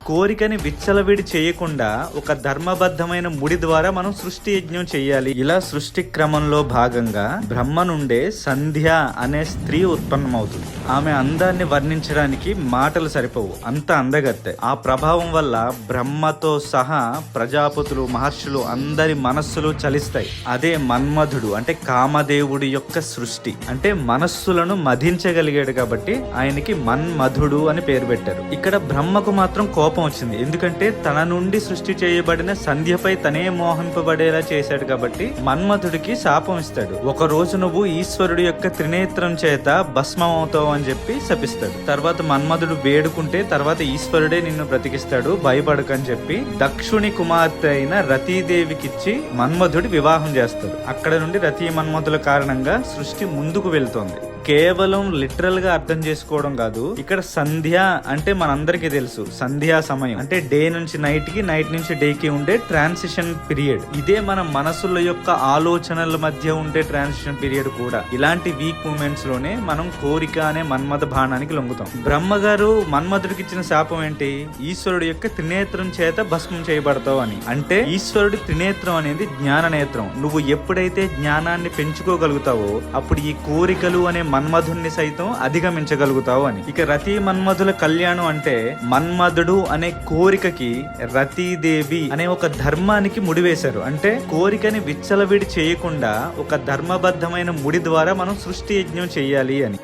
కోరికని విచ్చలవిడి చేయకుండా ఒక ధర్మబద్ధమైన ముడి ద్వారా మనం సృష్టి యజ్ఞం చెయ్యాలి. ఇలా సృష్టి క్రమంలో భాగంగా బ్రహ్మ నుండే సంధ్య అనే స్త్రీ ఉత్పన్నమవుతుంది. ఆమె అందాన్ని వర్ణించడానికి మాటలు సరిపోవు, అంత అందగత్తె. ఆ ప్రభావం వల్ల బ్రహ్మతో సహా ప్రజాపతులు, మహర్షులు అందరి మనస్సులు చలిస్తాయి. అదే మన్మధుడు అంటే కామదేవుడి యొక్క సృష్టి. అంటే మనస్సులను మధించగలిగాడు కాబట్టి ఆయనకి మన్మధుడు అని పేరు పెట్టారు. ఇక్కడ బ్రహ్మకు మాత్రం కోపం వచ్చింది, ఎందుకంటే తన నుండి సృష్టి చేయబడిన సంధ్యపై తనే మోహింపబడేలా చేశాడు కాబట్టి మన్మధుడికి శాపం ఇస్తాడు. ఒక రోజు నువ్వు ఈశ్వరుడు యొక్క త్రినేత్రం చేత భస్మం అవుతావు అని చెప్పి శపిస్తాడు. తర్వాత మన్మధుడు వేడుకుంటే తర్వాత ఈశ్వరుడే నిన్ను బ్రతికిస్తాడు, భయపడకని చెప్పి దక్షుని కుమార్తె అయిన రతీదేవికిచ్చి మన్మధుడి వివాహం చేస్తాడు. అక్కడ నుండి రతీ మన్మధుల కారణంగా సృష్టి ముందుకు వెళ్తోంది. కేవలం లిటరల్ గా అర్థం చేసుకోవడం కాదు. ఇక్కడ సంధ్య అంటే మనందరికీ తెలుసు, సంధ్యా సమయం అంటే డే నుంచి నైట్ కి, నైట్ నుంచి డే కి ఉండే ట్రాన్సిషన్ పీరియడ్. ఇదే మన మనసుల యొక్క ఆలోచనల మధ్య ఉండే ట్రాన్సిషన్ పీరియడ్ కూడా. ఇలాంటి వీక్ మూమెంట్స్ లోనే మనం కోరిక అనే మన్మథ బాణానికి లొంగుతాం. బ్రహ్మగారు మన్మధుడికి ఇచ్చిన శాపం ఏంటి? ఈశ్వరుడు యొక్క త్రినేత్రం చేత భస్మం చేయబడతావు అని. అంటే ఈశ్వరుడి త్రినేత్రం అనేది జ్ఞాన నేత్రం. నువ్వు ఎప్పుడైతే జ్ఞానాన్ని పెంచుకోగలుగుతావో అప్పుడు ఈ కోరికలు అనే మన్మధుణ్ణి సైతం అధిగమించగలుగుతావు అని. ఇక రతి మన్మధుల కళ్యాణం అంటే మన్మధుడు అనే కోరికకి రతీదేవి అనే ఒక ధర్మానికి ముడివేశారు. అంటే కోరికని విచ్చలవిడి చేయకుండా ఒక ధర్మబద్ధమైన ముడి ద్వారా మనం సృష్టి యజ్ఞం చెయ్యాలి అని.